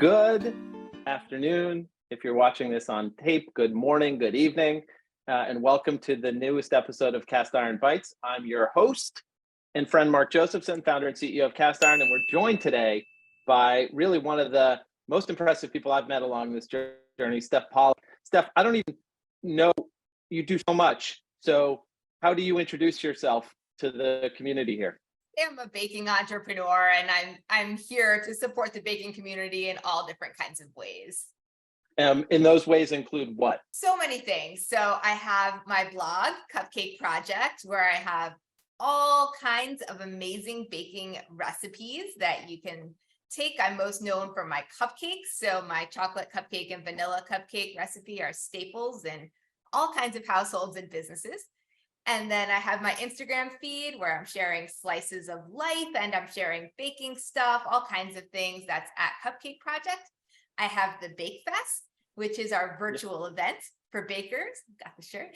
Good afternoon. If you're watching this on tape, good morning, good evening, and welcome to the newest episode of Castiron Bites. I'm your host and friend, Mark Josephson, founder and CEO of Castiron, and we're joined today by really one of the most impressive people I've met along this journey, Stef Pollack. Stef, I don't even know, you do so much. So how do you introduce yourself to the community here? I'm a baking entrepreneur, and I'm here to support the baking community in all different kinds of ways. In those ways include what? So many things. So I have my blog, Cupcake Project, where I have all kinds of amazing baking recipes that you can take. I'm most known for my cupcakes. So my chocolate cupcake and vanilla cupcake recipe are staples in all kinds of households and businesses. And then I have my Instagram feed where I'm sharing slices of life and I'm sharing baking stuff, all kinds of things. That's at Cupcake Project. I have the Bakefest, which is our virtual event for bakers. Got the shirt.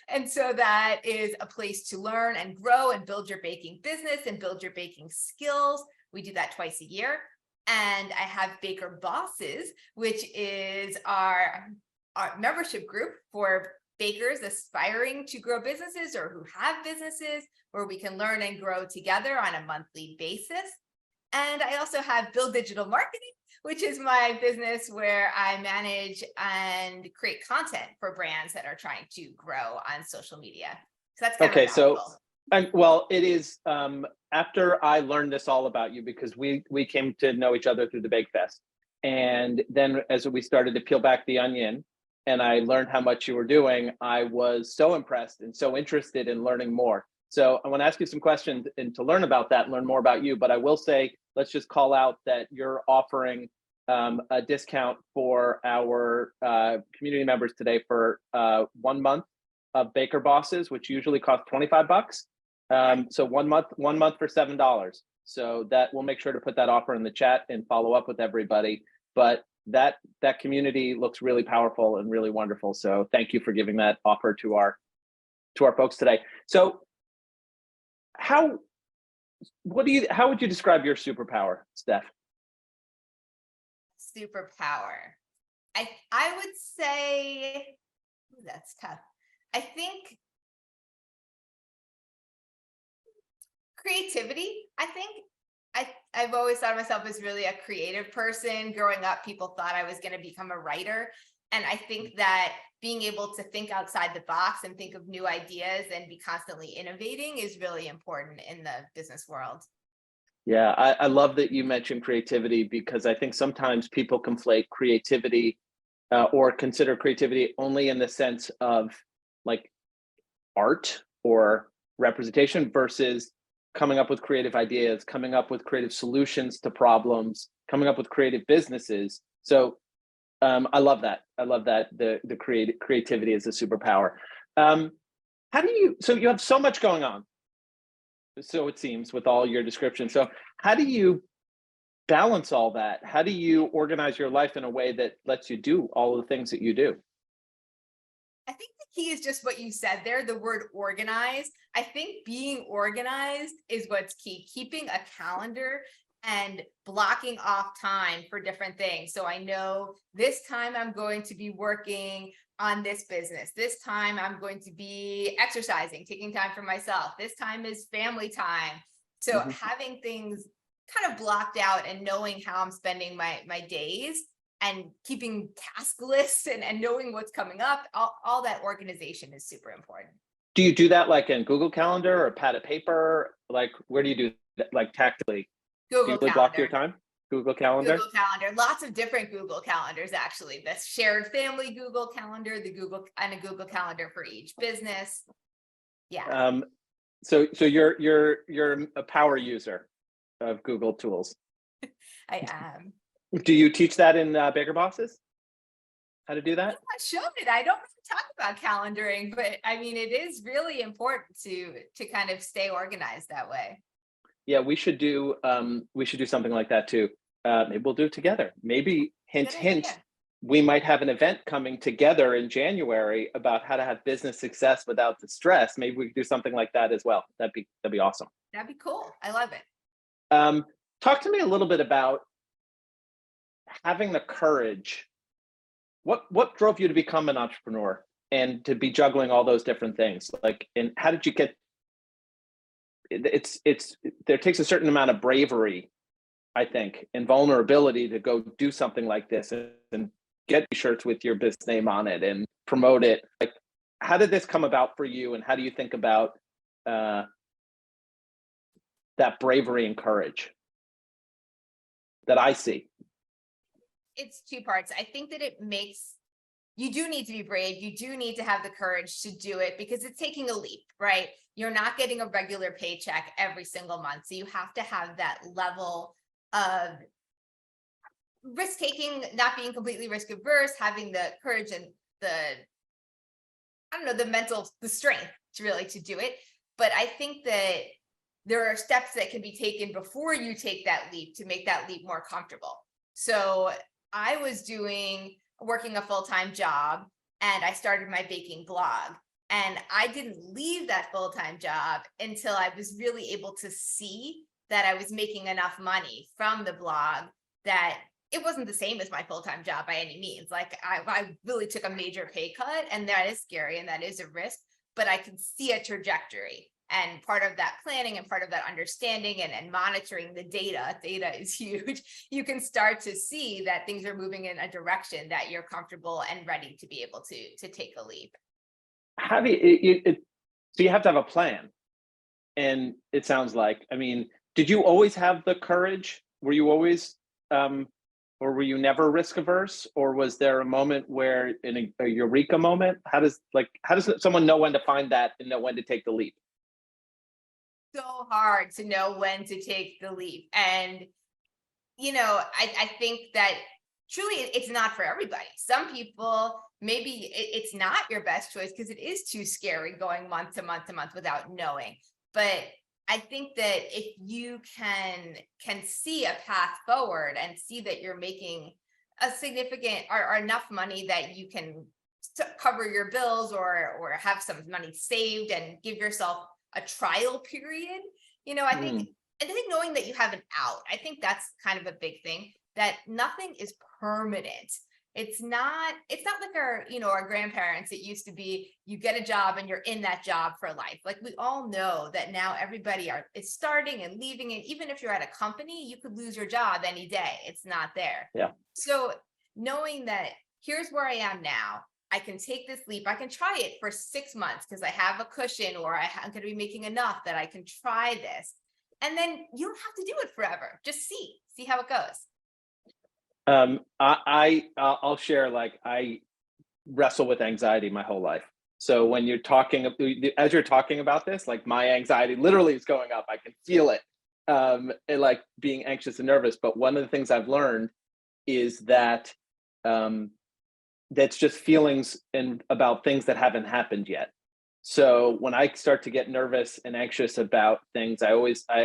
And so that is a place to learn and grow and build your baking business and build your baking skills. We do that twice a year. And I have Baker Bosses, which is our membership group for bakers aspiring to grow businesses or who have businesses, where we can learn and grow together on a monthly basis. And I also have Build Digital Marketing, which is my business where I manage and create content for brands that are trying to grow on social media. So that's kind of a mouthful. Well, it is after I learned this all about you, because we came to know each other through the Bakefest. And then as we started to peel back the onion, and I learned how much you were doing, I was so impressed and so interested in learning more. So I want to ask you some questions and to learn about that and learn more about you. But I will say, let's just call out that you're offering a discount for our community members today for 1 month of Baker Bosses, which usually cost $25. So one month for $7. So that we'll make sure to put that offer in the chat and follow up with everybody. But that community looks really powerful and really wonderful. So thank you for giving that offer to our folks today. So how would you describe your superpower, Stef? Superpower. I would say, that's tough. I think creativity. I've always thought of myself as really a creative person. Growing up, people thought I was going to become a writer. And I think that being able to think outside the box and think of new ideas and be constantly innovating is really important in the business world. Yeah, I love that you mentioned creativity, because I think sometimes people conflate creativity or consider creativity only in the sense of like art or representation versus coming up with creative ideas, coming up with creative solutions to problems, coming up with creative businesses. So I love that. I love that the creativity is a superpower. So you have so much going on, so it seems, with all your description. So how do you balance all that? How do you organize your life in a way that lets you do all of the things that you do? I think the key is just what you said there, the word organized. I think being organized is what's key. Keeping a calendar and blocking off time for different things. So I know this time I'm going to be working on this business. This time I'm going to be exercising, taking time for myself. This time is family time. So having things kind of blocked out and knowing how I'm spending my days and keeping task lists and knowing what's coming up, all that organization is super important. Do you do that like in Google Calendar or pad of paper? Like, where do you do that, like tactically? Google Do you block your time? Google Calendar? Google Calendar, lots of different Google Calendars, actually. The shared family Google Calendar, a Google Calendar for each business. Yeah. So you're a power user of Google tools. I am. Do you teach that in Baker Bosses? How to do that? I showed it. I don't really talk about calendaring, but I mean, it is really important to kind of stay organized that way. Yeah, we should do something like that too. Maybe we'll do it together. Maybe hint, we might have an event coming together in January about how to have business success without the stress. Maybe we could do something like that as well. That'd be awesome. That'd be cool. I love it. Talk to me a little bit about having the courage, what drove you to become an entrepreneur and to be juggling all those different things? Like, and how did you get, it's there takes a certain amount of bravery, I think, and vulnerability to go do something like this and get shirts with your business name on it and promote it. Like, how did this come about for you, and how do you think about that bravery and courage that I see? It's two parts. I think that you do need to be brave. You do need to have the courage to do it because it's taking a leap, right? You're not getting a regular paycheck every single month. So you have to have that level of risk taking, not being completely risk averse, having the courage and the strength to really to do it. But I think that there are steps that can be taken before you take that leap to make that leap more comfortable. So I was working a full-time job, and I started my baking blog. And I didn't leave that full-time job until I was really able to see that I was making enough money from the blog that it wasn't the same as my full-time job by any means. Like I really took a major pay cut, and that is scary and that is a risk, but I can see a trajectory. And part of that planning and part of that understanding and monitoring the data is huge. You can start to see that things are moving in a direction that you're comfortable and ready to be able to take a leap. How do so you have to have a plan. And it sounds like, I mean, did you always have the courage? Were you always, or were you never risk averse? Or was there a moment where, in a eureka moment, how does someone know when to find that and know when to take the leap? So hard to know when to take the leap. And, I think that truly it's not for everybody. Some people, maybe it's not your best choice because it is too scary going month to month to month without knowing. But I think that if you can see a path forward and see that you're making a significant or enough money that you can cover your bills or have some money saved and give yourself a trial period, I think knowing that you have an out, I think that's kind of a big thing, that nothing is permanent. It's not like our grandparents. It used to be you get a job and you're in that job for life. Like we all know that now everybody is starting and leaving. And even if you're at a company, you could lose your job any day. It's not there. Yeah. So knowing that here's where I am now, I can take this leap. I can try it for 6 months because I have a cushion, or I'm going to be making enough that I can try this. And then you don't have to do it forever. Just see how it goes. I'll share, like, I wrestle with anxiety my whole life. So when you're talking, as you're talking about this, like my anxiety literally is going up. I can feel it, and like being anxious and nervous. But one of the things I've learned is that that's just feelings and about things that haven't happened yet. So when I start to get nervous and anxious about things, I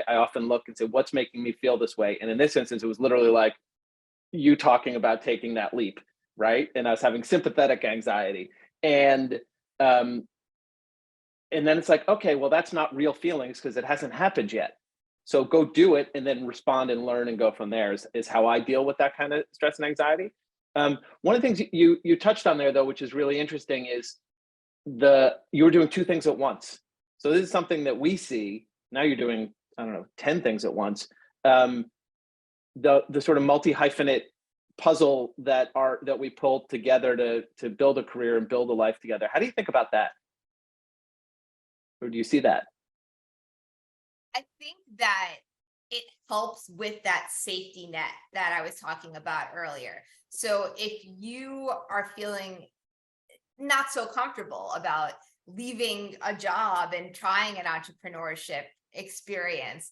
often look and say, what's making me feel this way? And in this instance, it was literally like you talking about taking that leap, right? And I was having sympathetic anxiety. And then it's like, okay, well, that's not real feelings because it hasn't happened yet. So go do it and then respond and learn and go from there is how I deal with that kind of stress and anxiety. One of the things you touched on there, though, which is really interesting, is you were doing two things at once. So this is something that we see now. You're doing, I don't know, 10 things at once. The sort of multi-hyphenate puzzle that we pulled together to build a career and build a life together. How do you think about that? Or do you see that? I think that it helps with that safety net that I was talking about earlier. So if you are feeling not so comfortable about leaving a job and trying an entrepreneurship experience,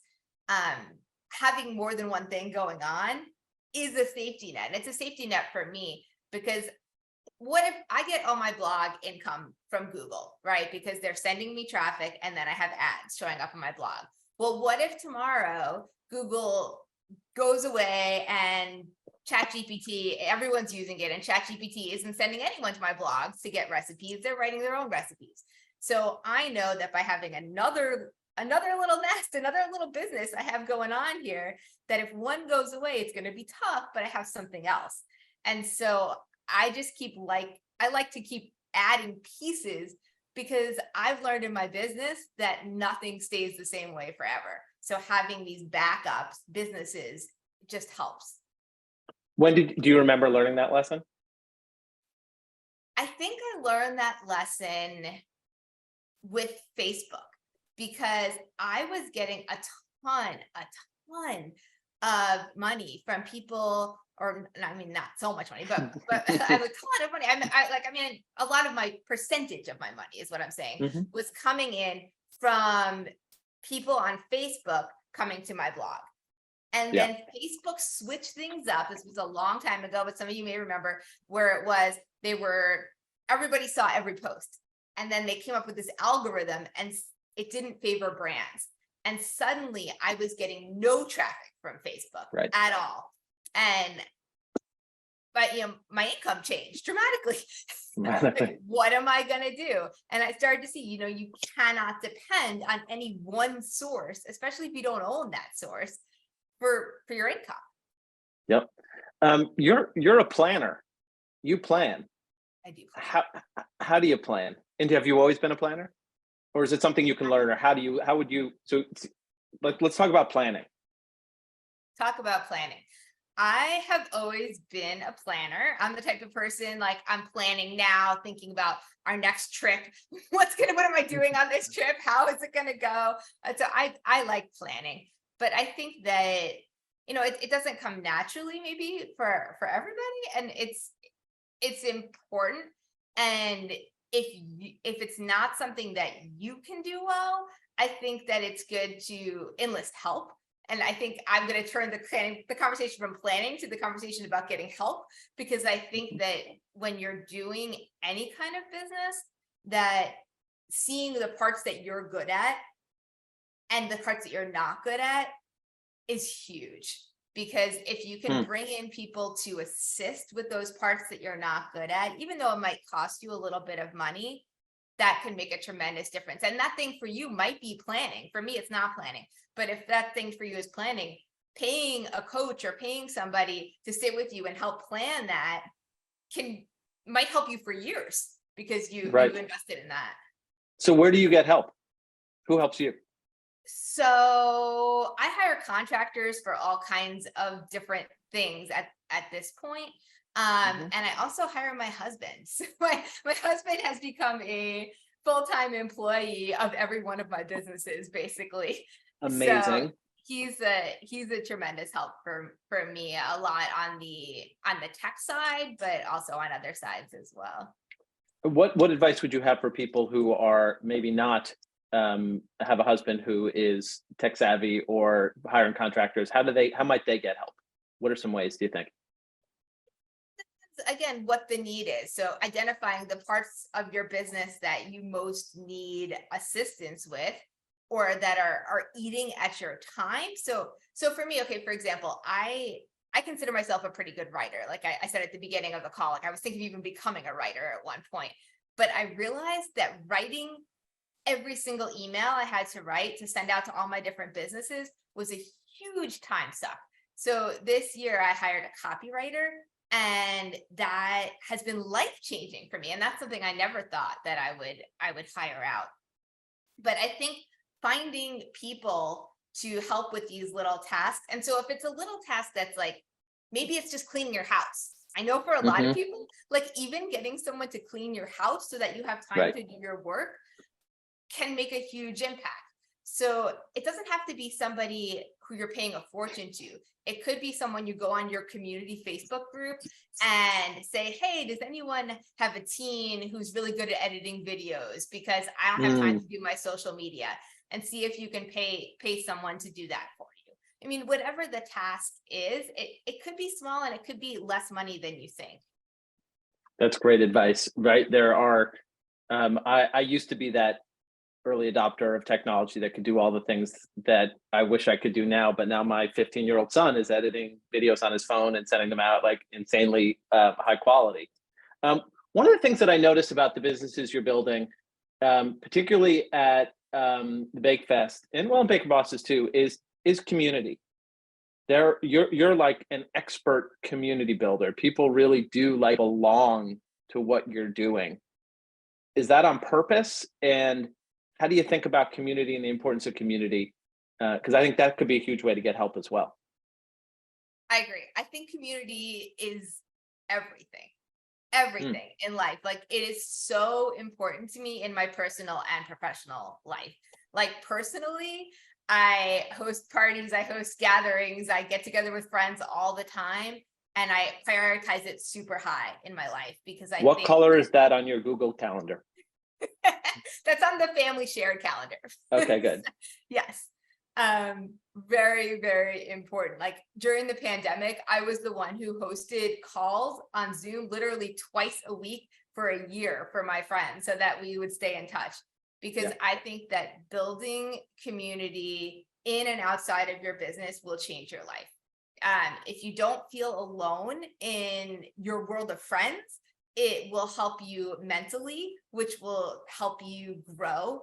having more than one thing going on is a safety net. And it's a safety net for me because what if I get all my blog income from Google, right? Because they're sending me traffic and then I have ads showing up on my blog. Well, what if tomorrow Google goes away and ChatGPT, everyone's using it, and ChatGPT isn't sending anyone to my blogs to get recipes, they're writing their own recipes. So I know that by having another little nest, another little business I have going on here, that if one goes away, it's going to be tough, but I have something else. And so I just I like to keep adding pieces, because I've learned in my business that nothing stays the same way forever. So having these backups businesses just helps. Do you remember learning that lesson? I think I learned that lesson with Facebook, because I was getting a ton of money from people, or I mean, not so much money, but I have a ton of money. I mean, a lot of my percentage of my money is what I'm saying, Mhm. was coming in from people on Facebook coming to my blog. And Yeah. then Facebook switched things up. This was a long time ago, but some of you may remember, where it was, everybody saw every post. And then they came up with this algorithm, and it didn't favor brands. And suddenly I was getting no traffic from Facebook Right. at all. But my income changed dramatically. Like, what am I going to do? And I started to see, you cannot depend on any one source, especially if you don't own that source, for your income. Yep. You're a planner. You plan. I do plan. How do you plan? And have you always been a planner, or is it something you can learn, or how would you? So let's talk about planning. Talk about planning. I have always been a planner. I'm the type of person, like, I'm planning now, thinking about our next trip. What am I doing on this trip? How is it going to go? So I like planning, but I think that, it doesn't come naturally, maybe for everybody. And it's important. And if it's not something that you can do well, I think that it's good to enlist help. And I think I'm going to turn the conversation from planning to the conversation about getting help, because I think that when you're doing any kind of business, that seeing the parts that you're good at and the parts that you're not good at is huge. Because if you can bring in people to assist with those parts that you're not good at, even though it might cost you a little bit of money, that can make a tremendous difference. And that thing for you might be planning. For me, it's not planning. But if that thing for you is planning, paying a coach or paying somebody to sit with you and help plan that might help you for years, because you invested in that. So where do you get help? Who helps you? So I hire contractors for all kinds of different things at this point. And I also hire my husband. So my husband has become a full-time employee of every one of my businesses, basically. Amazing. So he's a tremendous help for me, a lot on the tech side, but also on other sides as well. What advice would you have for people who are maybe not have a husband who is tech savvy, or hiring contractors? How might they get help? What are some ways, do you think? Again, what the need is. So identifying the parts of your business that you most need assistance with, or that are eating at your time. So for me, okay, for example, I consider myself a pretty good writer. Like I said at the beginning of the call, like I was thinking of even becoming a writer at one point, but I realized that writing every single email I had to write to send out to all my different businesses was a huge time suck. So this year I hired a copywriter, and that has been life-changing for me. And that's something I never thought that I would hire out. But I think finding people to help with these little tasks. And so if it's a little task that's like, maybe it's just cleaning your house. I know for a lot of people, like even getting someone to clean your house so that you have time to do your work can make a huge impact. So it doesn't have to be somebody who you're paying a fortune to. It could be someone you go on your community Facebook group and say, hey, does anyone have a teen who's really good at editing videos? Because I don't have time to do my social media, and see if you can pay someone to do that for you. I mean, whatever the task is, it could be small and it could be less money than you think. That's great advice, right? There are, I used to be that early adopter of technology that could do all the things that I wish I could do now, but now my 15-year-old son is editing videos on his phone and sending them out like insanely high quality. One of the things that I noticed about the businesses you're building, particularly at the Bakefest, and well, Baker Bosses too, is community. You're like an expert community builder. People really do like belong to what you're doing. Is that on purpose? And how do you think about community and the importance of community? Because I think that could be a huge way to get help as well. I agree. I think community is everything, Mm, everything in life. Like it is so important to me in my personal and professional life. Like personally, I host parties, I host gatherings, I get together with friends all the time, and I prioritize it super high in my life because I what think color is that on your Google Calendar? that's on the family shared calendar. Okay, good. Yes. Very, very important. Like during the pandemic, I was the one who hosted calls on Zoom literally twice a week for a year for my friends so that we would stay in touch. Because Yeah. I think that building community in and outside of your business will change your life. If you don't feel alone in your world of friends, it will help you mentally, which will help you grow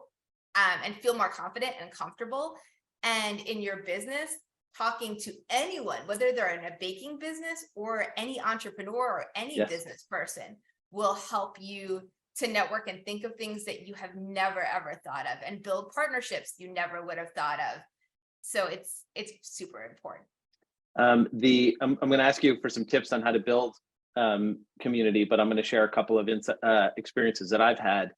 and feel more confident and comfortable. And in your business, talking to anyone, whether they're in a baking business or any entrepreneur or any Yes. business person, will help you to network and think of things that you have never ever thought of and build partnerships you never would have thought of. So it's super important. I'm going to ask you for some tips on how to build community, but I'm going to share a couple of experiences that I've had.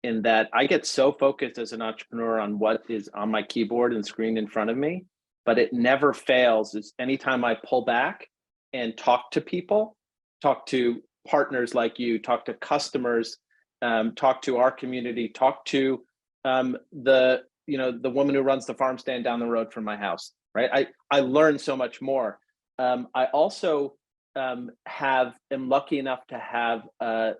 In that, I get so focused as an entrepreneur on what is on my keyboard and screen in front of me, but it never fails. Is anytime I pull back and talk to people, talk to partners like you, talk to customers, talk to our community, talk to the woman who runs the farm stand down the road from my house. Right, I learn so much more. I also am lucky enough to have a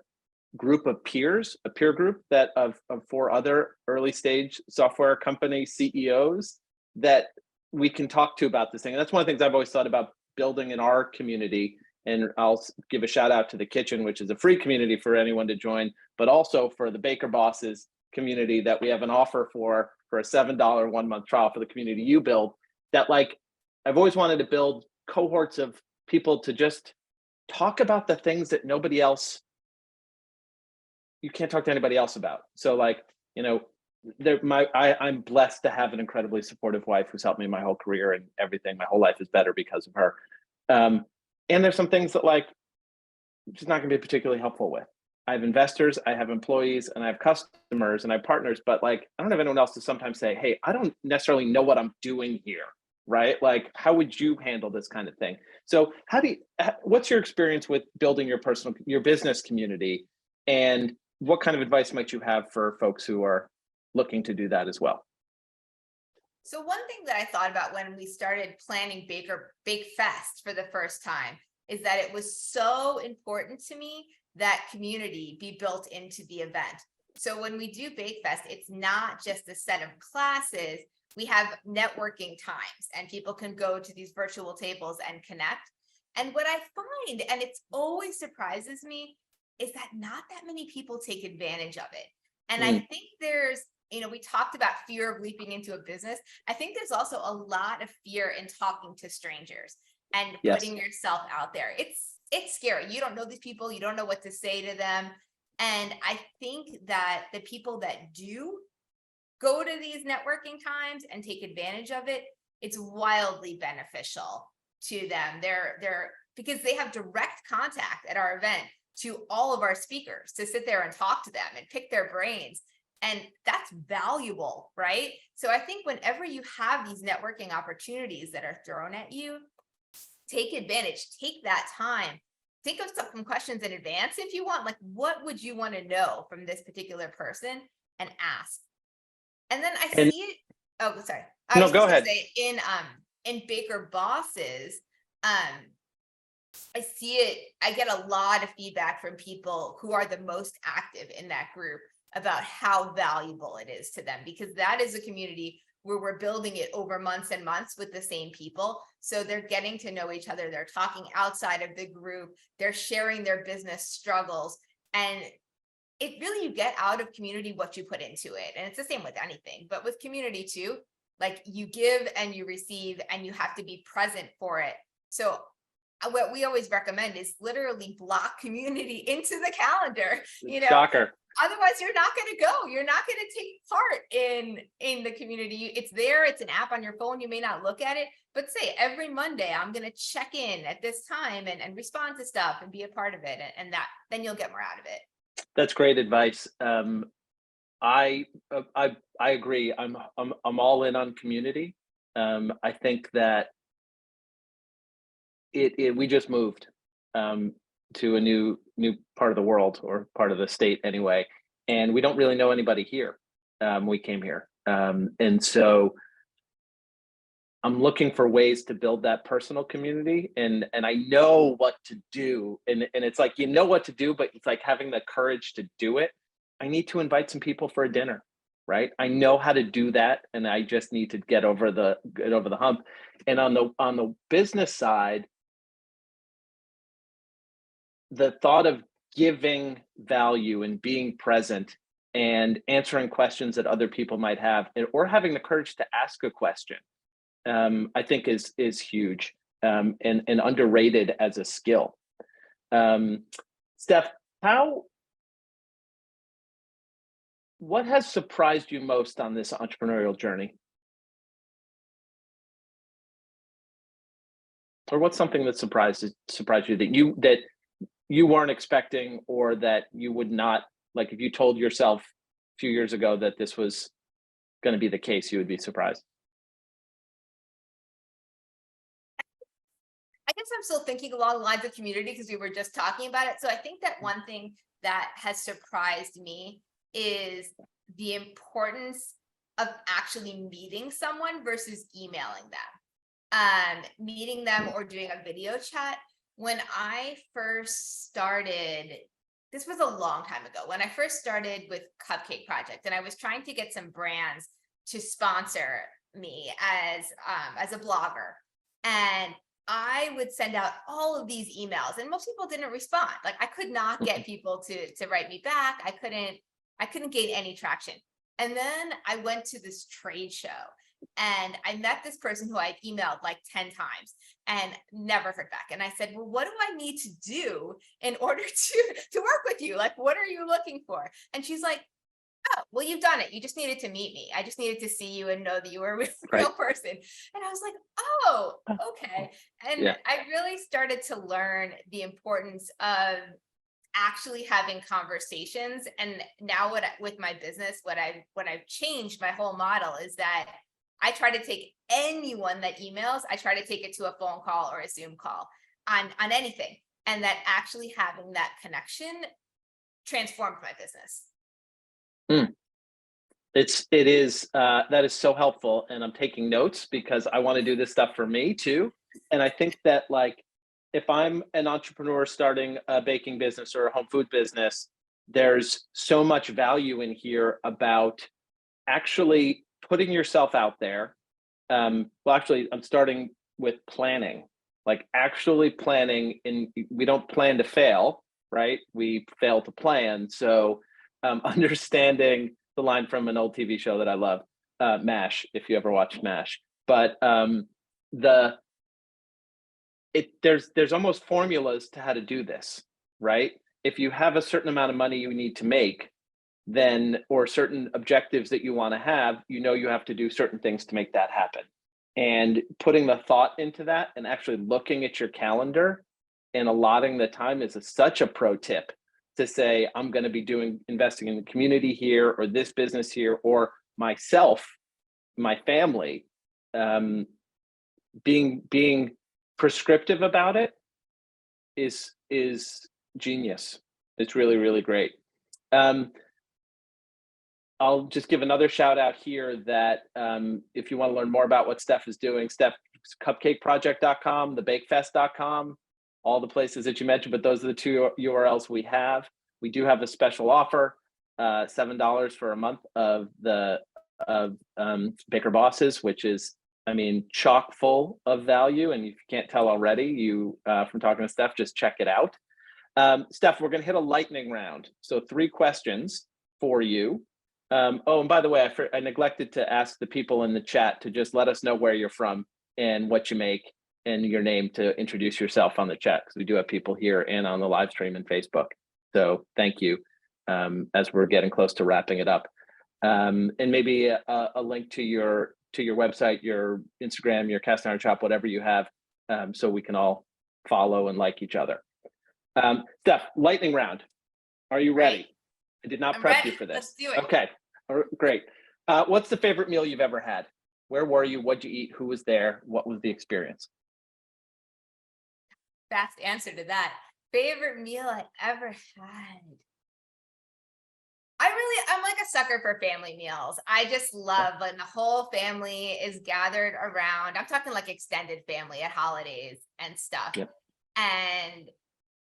group of peers, a peer group that of 4 other early stage software company CEOs that we can talk to about this thing. And that's one of the things I've always thought about building in our community. And I'll give a shout out to the kitchen, which is a free community for anyone to join, but also for the Baker Bosses community that we have an offer for a $7 1-month trial for the community you build. That, like, I've always wanted to build cohorts of people to just talk about the things that nobody else, you can't talk to anybody else about. So like, I'm blessed to have an incredibly supportive wife who's helped me my whole career, and everything. My whole life is better because of her. And there's some things that, like, she's not going to be particularly helpful with. I have investors, I have employees, and I have customers, and I have partners, but like, I don't have anyone else to sometimes say, hey, I don't necessarily know what I'm doing here, right? Like, how would you handle this kind of thing? So what's your experience with building your business community, and what kind of advice might you have for folks who are looking to do that as well? So one thing that I thought about when we started planning Bakefest for the first time is that it was so important to me that community be built into the event. So when we do Bakefest, it's not just a set of classes. We have networking times, and people can go to these virtual tables and connect. And what I find, and it's always surprises me, is that not that many people take advantage of it. And I think there's, we talked about fear of leaping into a business. I think there's also a lot of fear in talking to strangers and Yes. putting yourself out there. It's scary. You don't know these people. You don't know what to say to them. And I think that the people that do go to these networking times and take advantage of it, it's wildly beneficial to them. They're because they have direct contact at our event to all of our speakers to sit there and talk to them and pick their brains. And that's valuable, right? So I think whenever you have these networking opportunities that are thrown at you, take advantage, take that time, think of some questions in advance if you want, like, what would you want to know from this particular person, and ask. And then I see it. Oh, sorry. I was No, go just gonna ahead. say in Baker Bosses, I see it, I get a lot of feedback from people who are the most active in that group about how valuable it is to them, because that is a community where we're building it over months and months with the same people. So they're getting to know each other. They're talking outside of the group. They're sharing their business struggles. And really, you get out of community what you put into it. And it's the same with anything, but with community too, like you give and you receive and you have to be present for it. So what we always recommend is literally block community into the calendar, Shocker. otherwise you're not going to go, you're not going to take part in the community. It's there, it's an app on your phone, you may not look at it, but say every Monday I'm going to check in at this time and respond to stuff and be a part of it, and that then you'll get more out of it. That's great advice. I agree. I'm all in on community. I think that we just moved to a new part of the world, or part of the state anyway, and we don't really know anybody here. We came here, and so I'm looking for ways to build that personal community, and I know what to do, and it's like, you know what to do, but it's like having the courage to do it. I need to invite some people for a dinner, right? I know how to do that, and I just need to get over the hump. And on the business side, the thought of giving value and being present and answering questions that other people might have, or having the courage to ask a question, I think is huge, and underrated as a skill. Stef, what has surprised you most on this entrepreneurial journey? Or what's something that surprised you that you weren't expecting, or that you would not, like, if you told yourself a few years ago that this was going to be the case, you would be surprised? I guess I'm still thinking along the lines of community because we were just talking about it. So I think that one thing that has surprised me is the importance of actually meeting someone versus emailing them. Meeting them or doing a video chat. When I first started, this was a long time ago, when I first started with Cupcake Project, and I was trying to get some brands to sponsor me as a blogger. And I would send out all of these emails, and most people didn't respond. Like, I could not get people to write me back. I couldn't gain any traction. And then I went to this trade show, and I met this person who I'd emailed like 10 times and never heard back. And I said, well, what do I need to do in order to work with you? Like, what are you looking for? And she's like, oh, well, you've done it. You just needed to meet me. I just needed to see you and know that you were a real person. And I was like, oh, okay. And Yeah. I really started to learn the importance of actually having conversations. And now with my business, what I've changed my whole model is that I try to take anyone that emails, I try to take it to a phone call or a Zoom call on anything. And that actually having that connection transformed my business. That is so helpful, and I'm taking notes because I want to do this stuff for me too. And I think that, like, if I'm an entrepreneur starting a baking business or a home food business, there's so much value in here about actually putting yourself out there. Well, actually, I'm starting with planning, like actually planning. And we don't plan to fail, right? We fail to plan. So understanding the line from an old TV show that I love, MASH, if you ever watched MASH. But there's almost formulas to how to do this, right? If you have a certain amount of money you need to make, then, or certain objectives that you want to have, you have to do certain things to make that happen. And putting the thought into that and actually looking at your calendar and allotting the time is such a pro tip, to say, I'm going to be investing in the community here, or this business here, or myself, my family. Being prescriptive about it is genius. It's really, really great. I'll just give another shout out here that if you want to learn more about what Stef is doing, Stef, cupcakeproject.com, thebakefest.com, all the places that you mentioned, but those are the two URLs we have. We do have a special offer, $7 for a month of Baker Bosses, which is, chock full of value. And if you can't tell already, from talking to Stef, just check it out. Steph, we're going to hit a lightning round. So 3 questions for you. Oh, and by the way, I neglected to ask the people in the chat to just let us know where you're from and what you make and your name to introduce yourself on the chat, because we do have people here and on the live stream and Facebook. So thank you, as we're getting close to wrapping it up. And maybe a link to your website, your Instagram, your cast iron shop, whatever you have, so we can all follow and like each other. Steph, lightning round. Are you ready? Right. I did not I'm prep ready. you for this. Let's do it. Okay, great. What's the favorite meal you've ever had? Where were you? What'd you eat? Who was there? What was the experience? Fast answer to that. Favorite meal I ever had. I'm like a sucker for family meals. I just love when the whole family is gathered around. I'm talking like extended family at holidays and stuff. Yep. And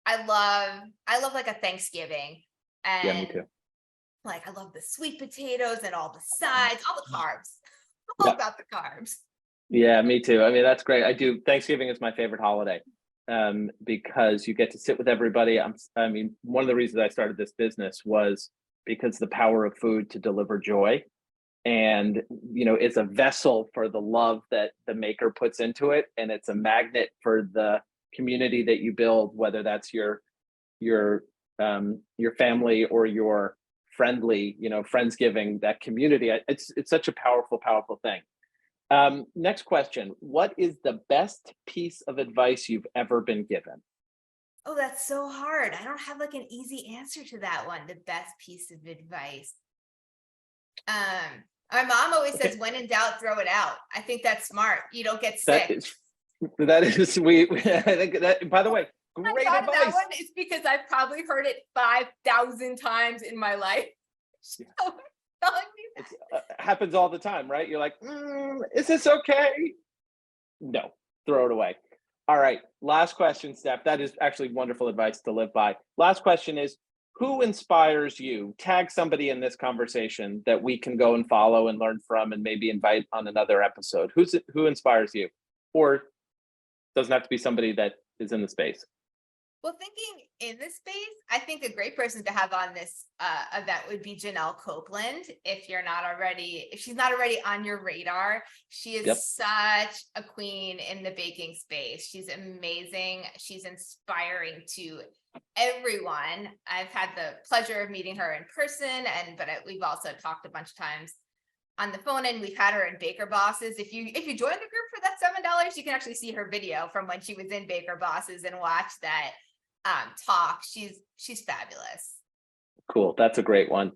I love like a Thanksgiving. And Yeah, me too. like, I love the sweet potatoes and all the sides, all the carbs. I'm all about the carbs. Yeah, me too. I mean, that's great. I do. Thanksgiving is my favorite holiday, because you get to sit with everybody. I mean, one of the reasons I started this business was because the power of food to deliver joy, and it's a vessel for the love that the maker puts into it, and it's a magnet for the community that you build, whether that's your family or your friendly, friendsgiving, that community. It's such a powerful thing. Next question. What is the best piece of advice you've ever been given? Oh, that's so hard. I don't have like an easy answer to that one. The best piece of advice. My mom always says, when in doubt, throw it out. I think that's smart. You don't get sick. That is sweet. I think that, by the way, great I thought advice. that one is because I've probably heard it 5,000 times in my life. So telling me that. It happens all the time, right? You're like, is this okay? No, throw it away. All right, last question, Steph. That is actually wonderful advice to live by. Last question is, who inspires you? Tag somebody in this conversation that we can go and follow and learn from and maybe invite on another episode. Who inspires you? Or doesn't have to be somebody that is in the space. Well, thinking in this space, I think a great person to have on this event would be Janelle Copeland. If she's not already on your radar, she is such a queen in the baking space. She's amazing. She's inspiring to everyone. I've had the pleasure of meeting her in person, but we've also talked a bunch of times on the phone, and we've had her in Baker Bosses. If you join the group for that $7, you can actually see her video from when she was in Baker Bosses and watch that talk. She's fabulous. Cool. That's a great one.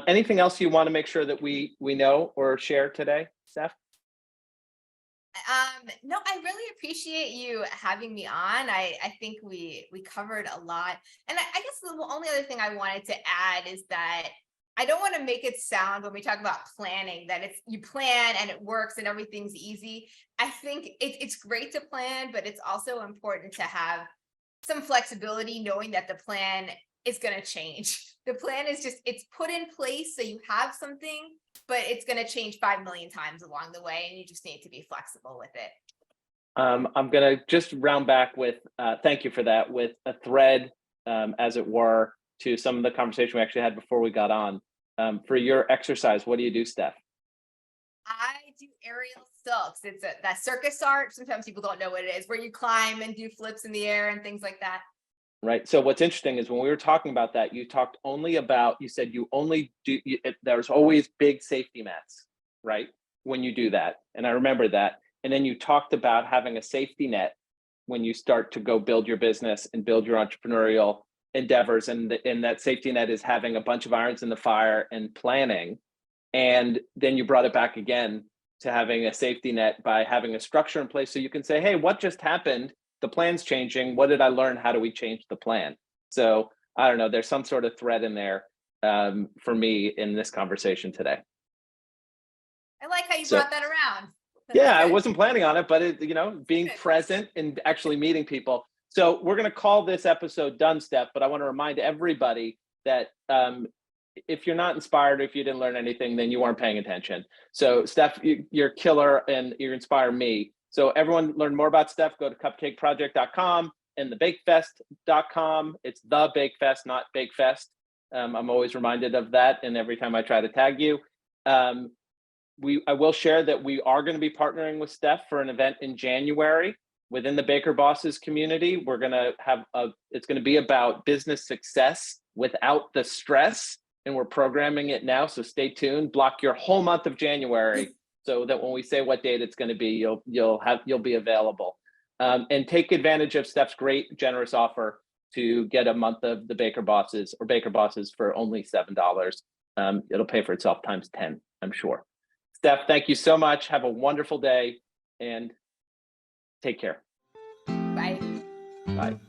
Anything else you want to make sure that we know or share today, Steph? No, I really appreciate you having me on. I think we covered a lot. And I guess the only other thing I wanted to add is that I don't want to make it sound, when we talk about planning, that you plan and it works and everything's easy. I think it's great to plan, but it's also important to have some flexibility, knowing that the plan is going to change. The plan is it's put in place so you have something, but it's going to change 5 million times along the way, and you just need to be flexible with it. I'm going to just round back with, thank you for that, with a thread, as it were, to some of the conversation we actually had before we got on. For your exercise, what do you do, Steph? I do aerial silks. It's that circus art. Sometimes people don't know what it is, where you climb and do flips in the air and things like that. Right. So what's interesting is when we were talking about that, you said you only do, there's always big safety nets, right? When you do that. And I remember that. And then you talked about having a safety net when you start to go build your business and build your entrepreneurial endeavors. And that safety net is having a bunch of irons in the fire and planning. And then you brought it back again to having a safety net by having a structure in place so you can say, hey, what just happened? The plan's changing. What did I learn? How do we change the plan? So I don't know, there's some sort of thread in there for me in this conversation today. I like how you brought that around. Yeah, I wasn't planning on it, but being present and actually meeting people. So we're going to call this episode done, Steph, but I want to remind everybody that if you're not inspired, if you didn't learn anything, then you weren't paying attention. So Steph, you're killer and you inspire me. So everyone learn more about Steph, go to cupcakeproject.com. and the bakefest.com. It's the Bakefest, not Bakefest. I'm always reminded of that, and every time I try to tag you. I will share that we are going to be partnering with Stef for an event in January within the Baker Bosses community. We're going to have it's going to be about business success without the stress, and we're programming it now. So stay tuned. Block your whole month of January so that when we say what date it's going to be, you'll be available. And take advantage of Stef's great, generous offer to get a month of the Baker Bosses for only $7. It'll pay for itself times 10, I'm sure. Stef, thank you so much. Have a wonderful day and take care. Bye. Bye.